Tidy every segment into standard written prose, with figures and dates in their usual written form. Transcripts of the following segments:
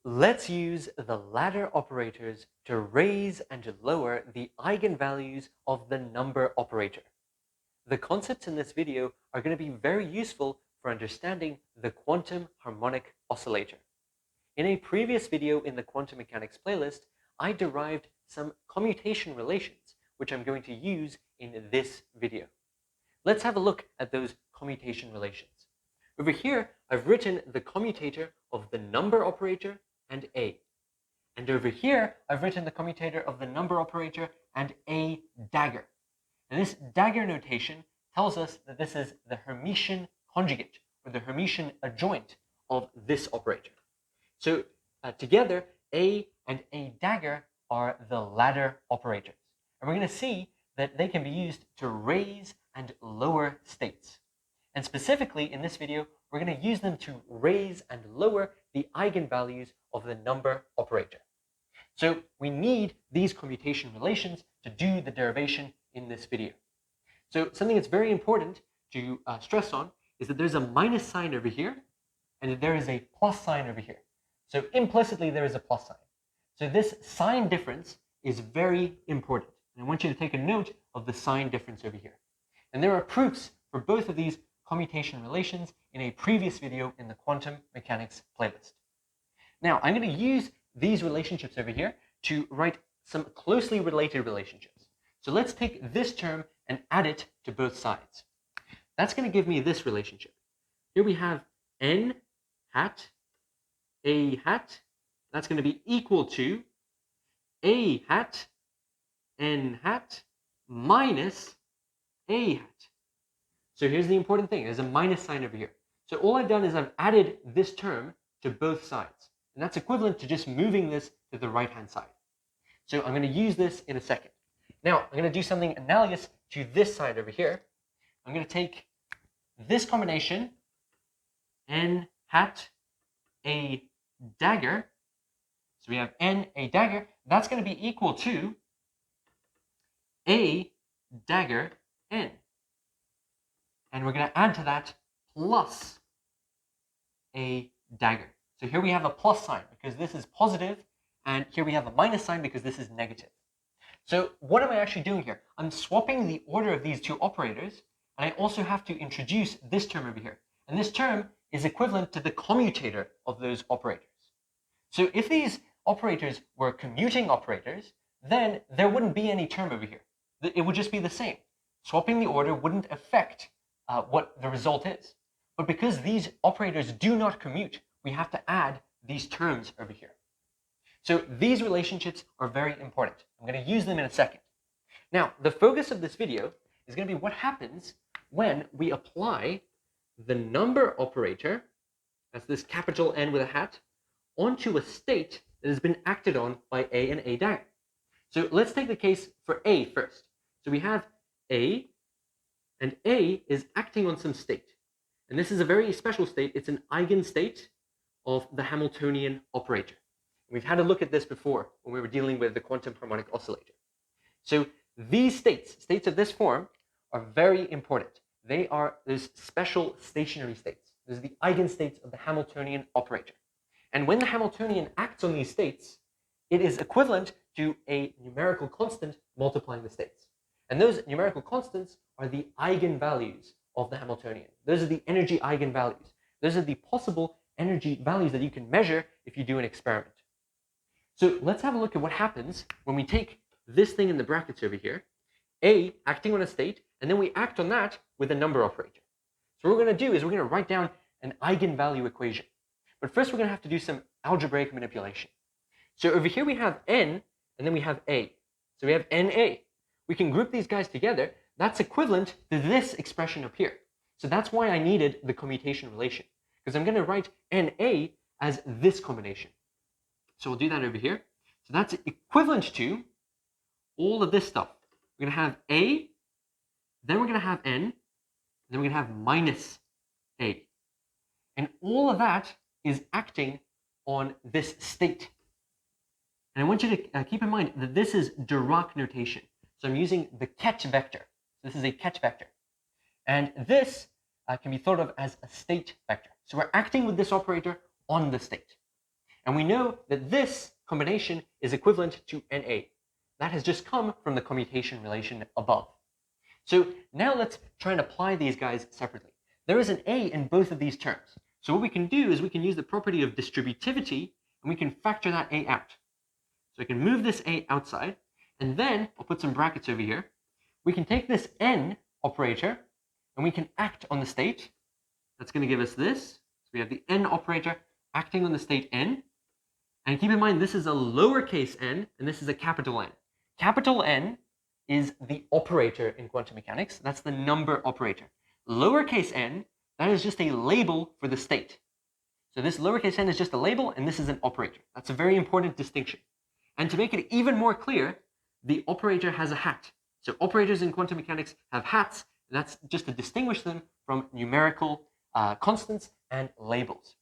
Let's use the ladder operators to raise and lower the eigenvalues of the number operator. The concepts in this video are going to be very useful for understanding the quantum harmonic oscillator. In a previous video in the quantum mechanics playlist, I derived some commutation relations, which I'm going to use in this video. Let's have a look at those commutation relations. Over here, I've written the commutator of the number operator and A. And over here, I've written the commutator of the number operator and A dagger. And this dagger notation tells us that this is the Hermitian conjugate, or the Hermitian adjoint of this operator. So together, A and A dagger are the ladder operators. And we're going to see that they can be used to raise and lower states. And specifically in this video, we're going to use them to raise and lower the eigenvalues of the number operator. So we need these commutation relations to do the derivation in this video. So something that's very important to stress on is that there's a minus sign over here and that there is a plus sign over here. So implicitly there is a plus sign. So this sign difference is very important. And I want you to take a note of the sign difference over here. And there are proofs for both of these commutation relations in a previous video in the quantum mechanics playlist. Now, I'm going to use these relationships over here to write some closely related relationships. So let's take this term and add it to both sides. That's going to give me this relationship. Here we have n hat, a hat. That's going to be equal to a hat, n hat, minus a hat. So here's the important thing. There's a minus sign over here. So all I've done is I've added this term to both sides. And that's equivalent to just moving this to the right-hand side. So I'm going to use this in a second. Now, I'm going to do something analogous to this side over here. I'm going to take this combination, n hat, a dagger. So we have n, a dagger. That's going to be equal to a dagger, n. And we're going to add to that plus a dagger. So here we have a plus sign because this is positive, and here we have a minus sign because this is negative. So what am I actually doing here? I'm swapping the order of these two operators, and I also have to introduce this term over here. And this term is equivalent to the commutator of those operators. So if these operators were commuting operators, then there wouldn't be any term over here. It would just be the same. Swapping the order wouldn't affect what the result is. But because these operators do not commute, we have to add these terms over here. So these relationships are very important. I'm going to use them in a second. Now, the focus of this video is going to be what happens when we apply the number operator, that's this capital N with a hat, onto a state that has been acted on by A and A dagger. So let's take the case for A first. So we have A, and A is acting on some state. And this is a very special state. It's an eigenstate of the Hamiltonian operator. And we've had a look at this before when we were dealing with the quantum harmonic oscillator. So these states of this form, are very important. They are those special stationary states. Those are the eigenstates of the Hamiltonian operator. And when the Hamiltonian acts on these states, it is equivalent to a numerical constant multiplying the states. And those numerical constants are the eigenvalues of the Hamiltonian. Those are the energy eigenvalues. Those are the possible energy values that you can measure if you do an experiment. So let's have a look at what happens when we take this thing in the brackets over here, A acting on a state, and then we act on that with a number operator. So what we're going to do is we're going to write down an eigenvalue equation. But first we're going to have to do some algebraic manipulation. So over here we have n, and then we have a. So we have na. We can group these guys together. That's equivalent to this expression up here. So that's why I needed the commutation relation, because I'm going to write na as this combination. So we'll do that over here. So that's equivalent to all of this stuff. We're going to have a, then we're going to have n, and then we're going to have minus a. And all of that is acting on this state. And I want you to keep in mind that this is Dirac notation. So I'm using the Ket vector. So this is a Ket vector. And this can be thought of as a state vector. So we're acting with this operator on the state. And we know that this combination is equivalent to NA. That has just come from the commutation relation above. So now let's try and apply these guys separately. There is an A in both of these terms. So what we can do is we can use the property of distributivity, and we can factor that A out. So I can move this A outside, and then I'll put some brackets over here. We can take this N operator, and we can act on the state. That's going to give us this. So we have the N operator acting on the state N. And keep in mind, this is a lowercase n, and this is a capital N. Capital N is the operator in quantum mechanics. That's the number operator. Lowercase n, that is just a label for the state. So this lowercase n is just a label, and this is an operator. That's a very important distinction. And to make it even more clear, the operator has a hat. So operators in quantum mechanics have hats, and that's just to distinguish them from numerical constants and labels.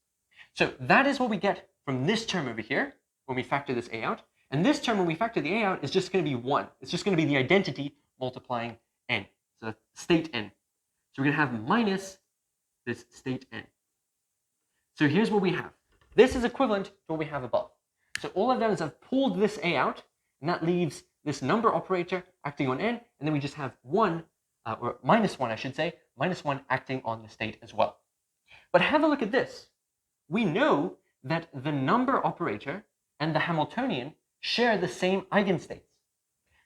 So that is what we get from this term over here when we factor this A out. And this term, when we factor the A out, is just going to be 1. It's just going to be the identity multiplying n. So state n. So we're going to have minus this state n. So here's what we have. This is equivalent to what we have above. So all I've done is I've pulled this A out, and that leaves this number operator acting on n, and then we just have 1, or minus 1, I should say, minus 1 acting on the state as well. But have a look at this. We know that the number operator and the Hamiltonian share the same eigenstates.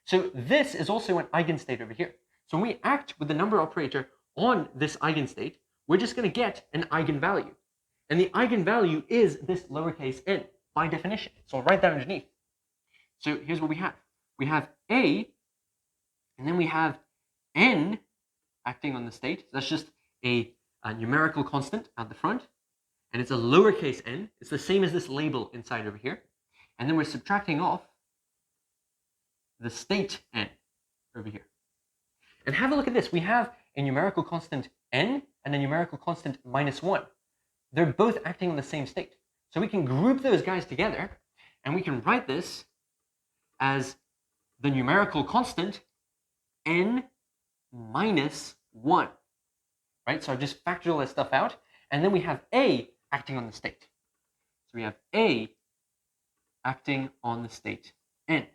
So this is also an eigenstate over here. So when we act with the number operator on this eigenstate, we're just going to get an eigenvalue. And the eigenvalue is this lowercase n by definition. So I'll write that underneath. So here's what we have. We have A, and then we have n acting on the state. So that's just a numerical constant at the front. And it's a lowercase n. It's the same as this label inside over here. And then we're subtracting off the state n over here. And have a look at this. We have a numerical constant n and a numerical constant minus 1. They're both acting on the same state. So we can group those guys together, and we can write this as the numerical constant n minus 1. Right? So I've just factored all that stuff out. And then we have A acting on the state. So we have A acting on the state n.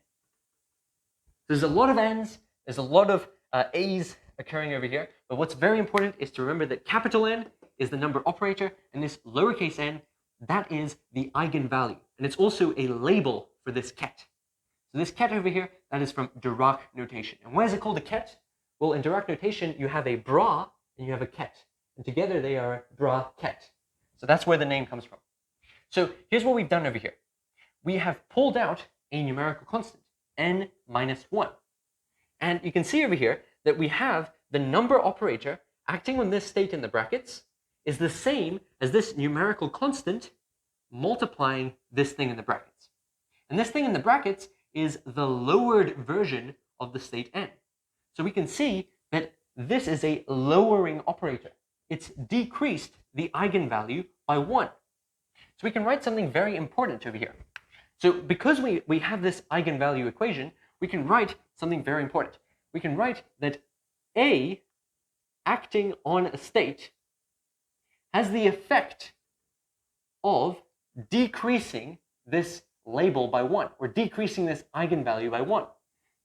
There's a lot of n's, there's a lot of a's occurring over here, but what's very important is to remember that capital N is the number operator, and this lowercase n, that is the eigenvalue. And it's also a label for this ket. So this ket over here, that is from Dirac notation. And why is it called a ket? Well, in Dirac notation, you have a bra and you have a ket. And together they are bra ket. So that's where the name comes from. So here's what we've done over here. We have pulled out a numerical constant, n minus 1. And you can see over here that we have the number operator acting on this state in the brackets is the same as this numerical constant multiplying this thing in the brackets. And this thing in the brackets is the lowered version of the state n. So we can see that this is a lowering operator. It's decreased the eigenvalue by 1. So we can write something very important over here. So because we have this eigenvalue equation, we can write something very important. We can write that A acting on a state has the effect of decreasing this label by 1, or decreasing this eigenvalue by 1.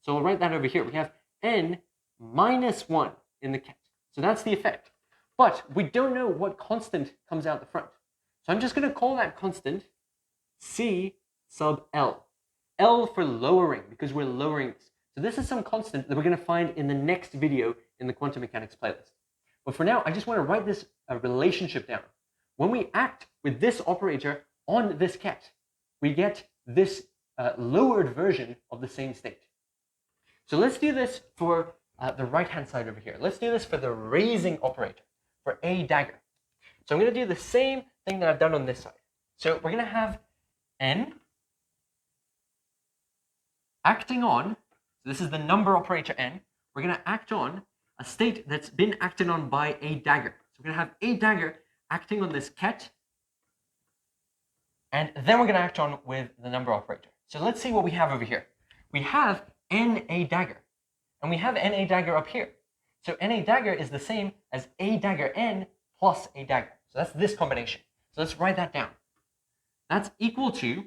So we'll write that over here. We have n minus 1 in the ket. So that's the effect. But we don't know what constant comes out the front. So I'm just going to call that constant C sub L. L for lowering, because we're lowering this. So this is some constant that we're going to find in the next video in the quantum mechanics playlist. But for now, I just want to write this relationship down. When we act with this operator on this ket, we get this lowered version of the same state. So let's do this for the right-hand side over here. Let's do this for the raising operator, for A dagger. So I'm going to do the same thing that I've done on this side. So we're going to have n acting on, so this is the number operator n, we're going to act on a state that's been acted on by A dagger. So we're going to have A dagger acting on this ket, and then we're going to act on with the number operator. So let's see what we have over here. We have NA dagger, and we have NA dagger up here. So NA dagger is the same as A dagger n plus A dagger. So that's this combination. So let's write that down. That's equal to,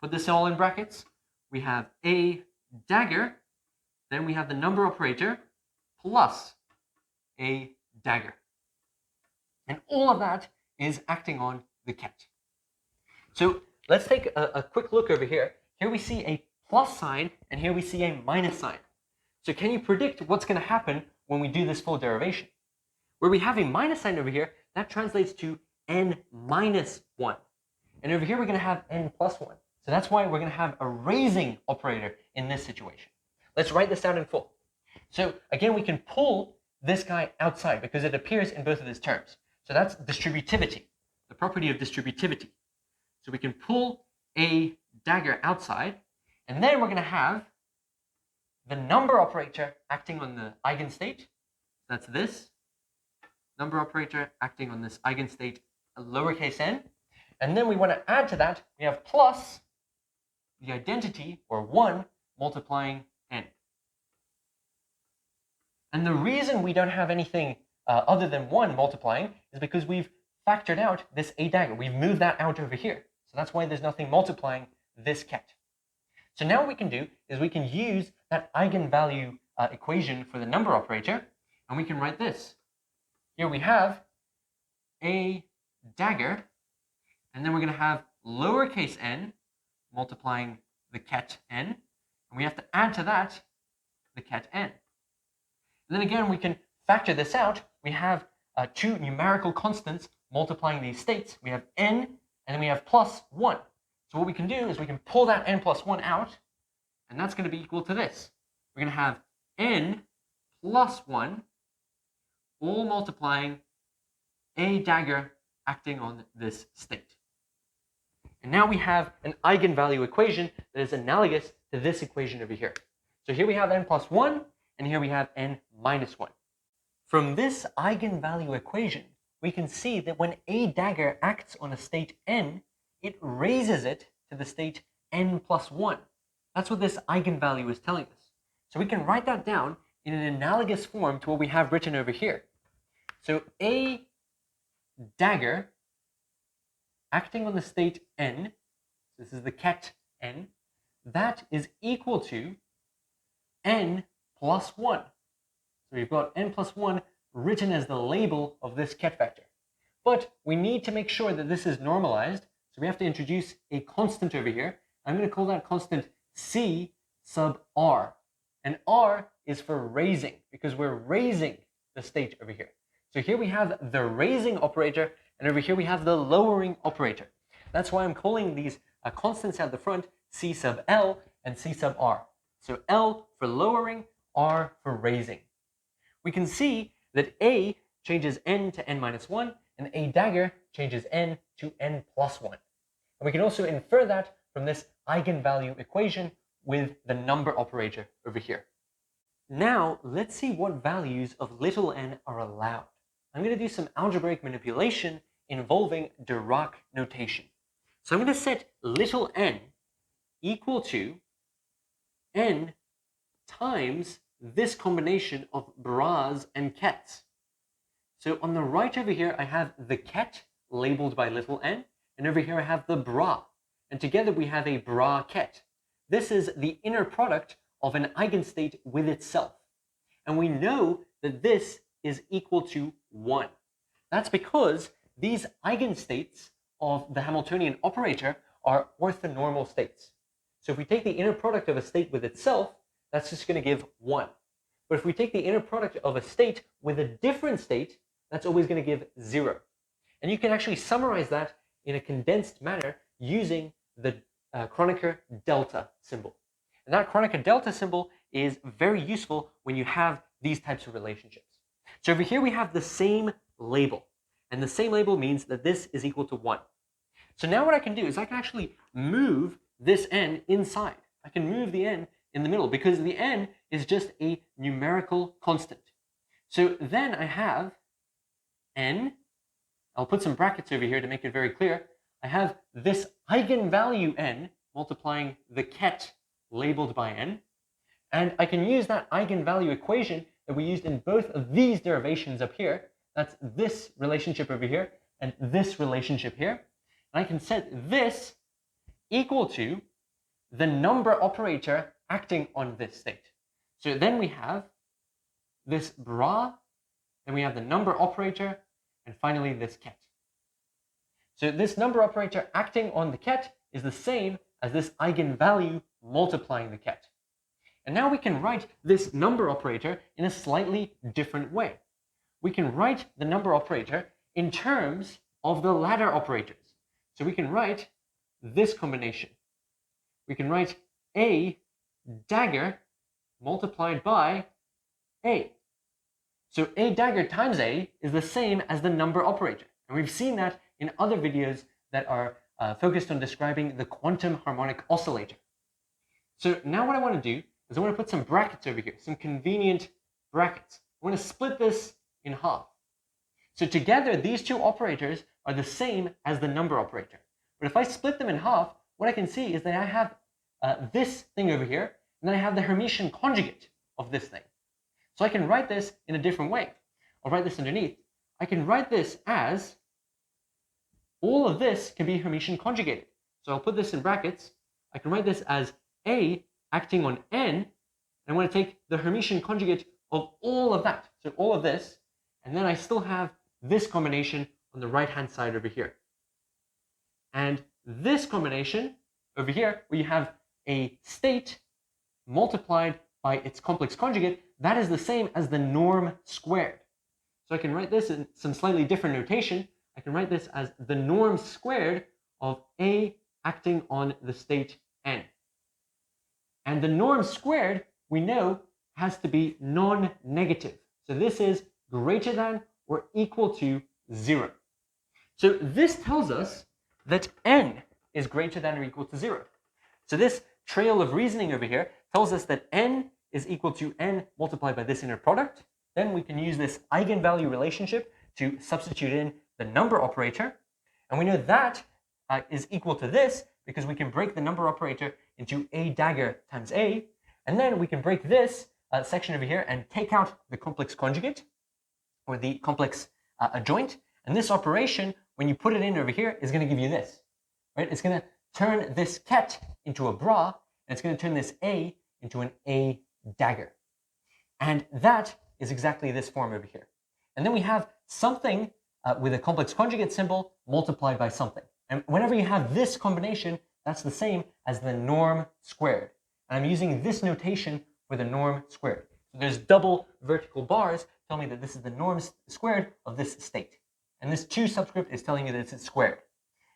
put this all in brackets, we have a dagger, then we have the number operator plus a dagger. And all of that is acting on the ket. So let's take a quick look over here. Here we see a plus sign, and here we see a minus sign. So can you predict what's going to happen when we do this full derivation? Where we have a minus sign over here, that translates to n minus 1. And over here we're going to have n plus 1. So that's why we're going to have a raising operator in this situation. Let's write this down in full. So again, we can pull this guy outside because it appears in both of these terms. So that's distributivity, the property of distributivity. So we can pull a dagger outside, and then we're going to have the number operator acting on the eigenstate. That's this number operator acting on this eigenstate, lowercase n. And then we want to add to that, we have plus the identity, or 1, multiplying n. And the reason we don't have anything other than 1 multiplying is because we've factored out this a dagger. We've moved that out over here. So that's why there's nothing multiplying this ket. So now what we can do is we can use that eigenvalue equation for the number operator, and we can write this. Here we have a dagger, and then we're going to have lowercase n multiplying the ket n, and we have to add to that the ket n. And then again, we can factor this out. We have two numerical constants multiplying these states. We have n, and then we have plus 1. So what we can do is we can pull that n plus 1 out, and that's going to be equal to this. We're going to have n plus 1, all multiplying a dagger acting on this state. And now we have an eigenvalue equation that is analogous to this equation over here. So here we have n plus 1, and here we have n minus 1. From this eigenvalue equation, we can see that when a dagger acts on a state n, it raises it to the state n plus 1. That's what this eigenvalue is telling us. So we can write that down in an analogous form to what we have written over here. So a dagger acting on the state n, this is the ket n, that is equal to n plus 1. So we've got n plus 1 written as the label of this ket vector. But we need to make sure that this is normalized, so we have to introduce a constant over here. I'm going to call that constant c sub r. And r is for raising, because we're raising the state over here. So here we have the raising operator, and over here we have the lowering operator. That's why I'm calling these constants at the front c sub l and c sub r. So l for lowering, r for raising. We can see that a changes n to n minus 1, and a dagger changes n to n plus 1. And we can also infer that from this eigenvalue equation with the number operator over here. Now, let's see what values of little n are allowed. I'm going to do some algebraic manipulation involving Dirac notation. So I'm going to set little n equal to n times this combination of bras and kets. So on the right over here, I have the ket labeled by little n, and over here I have the bra. And together we have a bra ket. This is the inner product of an eigenstate with itself. And we know that this is equal to 1. That's because these eigenstates of the Hamiltonian operator are orthonormal states. So if we take the inner product of a state with itself, that's just going to give 1. But if we take the inner product of a state with a different state, that's always going to give 0. And you can actually summarize that in a condensed manner using the Kronecker delta symbol. And that Kronecker delta symbol is very useful when you have these types of relationships. So over here we have the same label. And the same label means that this is equal to 1. So now what I can do is I can actually move this n inside. I can move the n in the middle because the n is just a numerical constant. So then I have n, I'll put some brackets over here to make it very clear. I have this eigenvalue n multiplying the ket labeled by n, and I can use that eigenvalue equation that we used in both of these derivations up here. That's this relationship over here and this relationship here. And I can set this equal to the number operator acting on this state. So then we have this bra, then we have the number operator, and finally this ket. So this number operator acting on the ket is the same as this eigenvalue multiplying the ket. And now we can write this number operator in a slightly different way. We can write the number operator in terms of the ladder operators. So we can write this combination. We can write A dagger multiplied by A. So A dagger times A is the same as the number operator. And we've seen that in other videos that are focused on describing the quantum harmonic oscillator. So now what I want to do is I want to put some brackets over here, some convenient brackets. I want to split this in half. So together, these two operators are the same as the number operator. But if I split them in half, what I can see is that I have this thing over here, and then I have the Hermitian conjugate of this thing. So I can write this in a different way. I'll write this underneath. I can write this as, all of this can be Hermitian conjugated. So I'll put this in brackets. I can write this as A acting on N, and I want to take the Hermitian conjugate of all of that. So all of this, and then I still have this combination on the right-hand side over here. And this combination over here, where you have a state multiplied by its complex conjugate, that is the same as the norm squared. So I can write this in some slightly different notation. I can write this as the norm squared of A acting on the state N. And the norm squared, we know, has to be non-negative. So this is greater than or equal to 0. So this tells us that N is greater than or equal to 0. So this trail of reasoning over here tells us that N is equal to N multiplied by this inner product. Then we can use this eigenvalue relationship to substitute in the number operator. And we know that is equal to this because we can break the number operator into A dagger times A. And then we can break this section over here and take out the complex conjugate or the complex adjoint. And this operation, when you put it in over here, is going to give you this, right? It's going to turn this ket into a bra, and it's going to turn this A into an A dagger. And that is exactly this form over here. And then we have something with a complex conjugate symbol multiplied by something. And whenever you have this combination, that's the same as the norm squared. And I'm using this notation for the norm squared. So there's double vertical bars telling me that this is the norm squared of this state. And this 2 subscript is telling you that it's squared.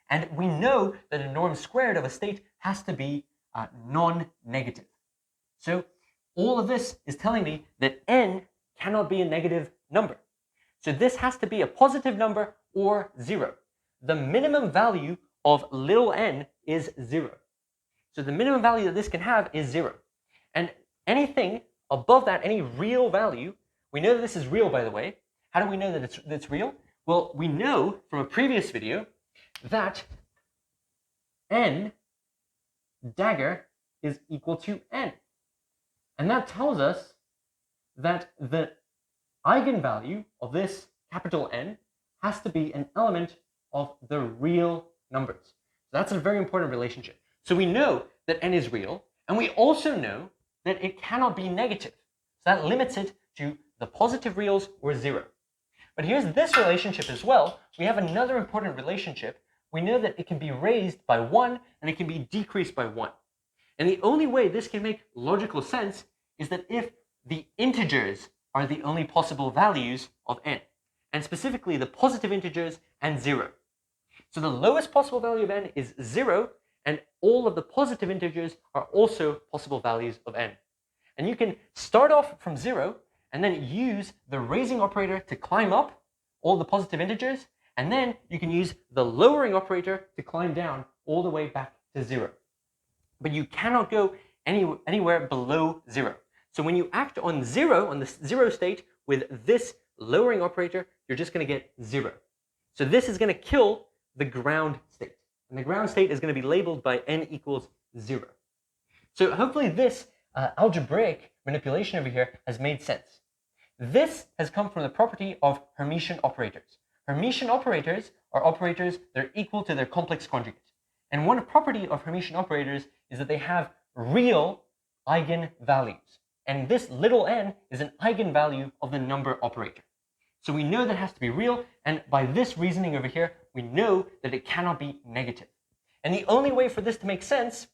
And we know that a norm squared of a state has to be non-negative. So all of this is telling me that N cannot be a negative number. So this has to be a positive number or 0. The minimum value of little n is 0. So the minimum value that this can have is 0. And anything above that, any real value, we know that this is real, by the way. How do we know that it's real? Well, we know from a previous video that n dagger is equal to n. And that tells us that the eigenvalue of this capital N has to be an element of the real numbers. So that's a very important relationship. So we know that n is real, and we also know that it cannot be negative. So that limits it to the positive reals or 0. But here's this relationship as well. We have another important relationship. We know that it can be raised by 1 and it can be decreased by 1. And the only way this can make logical sense is that if the integers are the only possible values of n, and specifically the positive integers and 0. So the lowest possible value of n is 0, and all of the positive integers are also possible values of n. And you can start off from 0 and then use the raising operator to climb up all the positive integers, and then you can use the lowering operator to climb down all the way back to 0. But you cannot go anywhere below 0. So when you act on 0, on the 0 state, with this lowering operator, you're just going to get 0. So this is going to kill the ground state. And the ground state is going to be labeled by n equals 0. So hopefully this algebraic manipulation over here has made sense. This has come from the property of Hermitian operators. Hermitian operators are operators that are equal to their complex conjugate. And one property of Hermitian operators is that they have real eigenvalues. And this little n is an eigenvalue of the number operator. So we know that it has to be real, and by this reasoning over here, we know that it cannot be negative. And the only way for this to make sense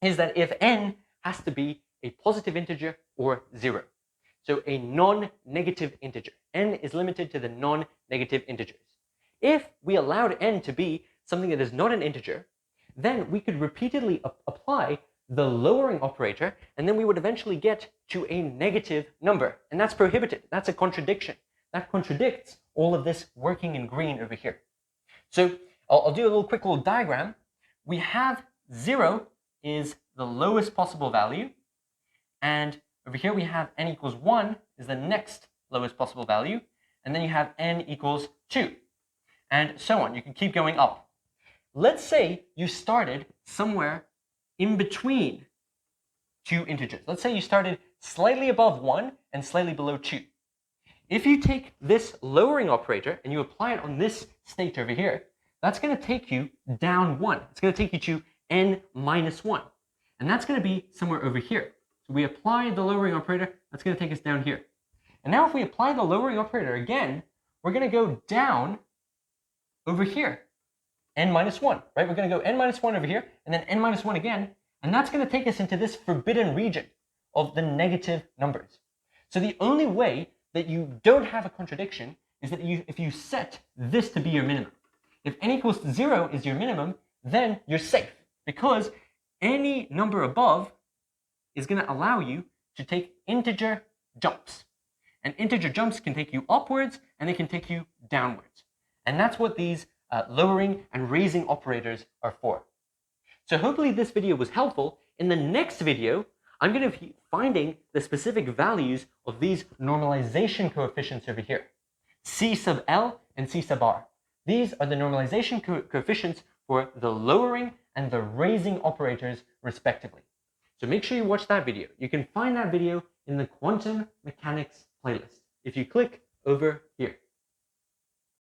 is that if n has to be a positive integer or 0. So a non-negative integer. N is limited to the non-negative integers. If we allowed n to be something that is not an integer, then we could repeatedly apply the lowering operator, and then we would eventually get to a negative number. And that's prohibited. That's a contradiction. That contradicts all of this working in green over here. So I'll do a quick little diagram. We have 0 is the lowest possible value, and over here we have n equals 1 is the next lowest possible value, and then you have n equals 2, and so on. You can keep going up. Let's say you started somewhere in between two integers. Let's say you started slightly above 1 and slightly below 2. If you take this lowering operator and you apply it on this state over here, that's going to take you down 1. It's going to take you to n minus 1. And that's going to be somewhere over here. So we apply the lowering operator, that's going to take us down here. And now if we apply the lowering operator again, we're going to go down over here, n minus 1, right? We're going to go n minus 1 over here, and then n minus 1 again, and that's going to take us into this forbidden region of the negative numbers. So the only way that you don't have a contradiction is that if you set this to be your minimum. If n equals 0 is your minimum, then you're safe, because any number above is going to allow you to take integer jumps. And integer jumps can take you upwards, and they can take you downwards. And that's what these lowering and raising operators are for. So hopefully this video was helpful. In the next video, I'm going to be finding the specific values of these normalization coefficients over here, C sub L and C sub R. These are the normalization coefficients for the lowering and the raising operators respectively. So make sure you watch that video. You can find that video in the quantum mechanics playlist if you click over here.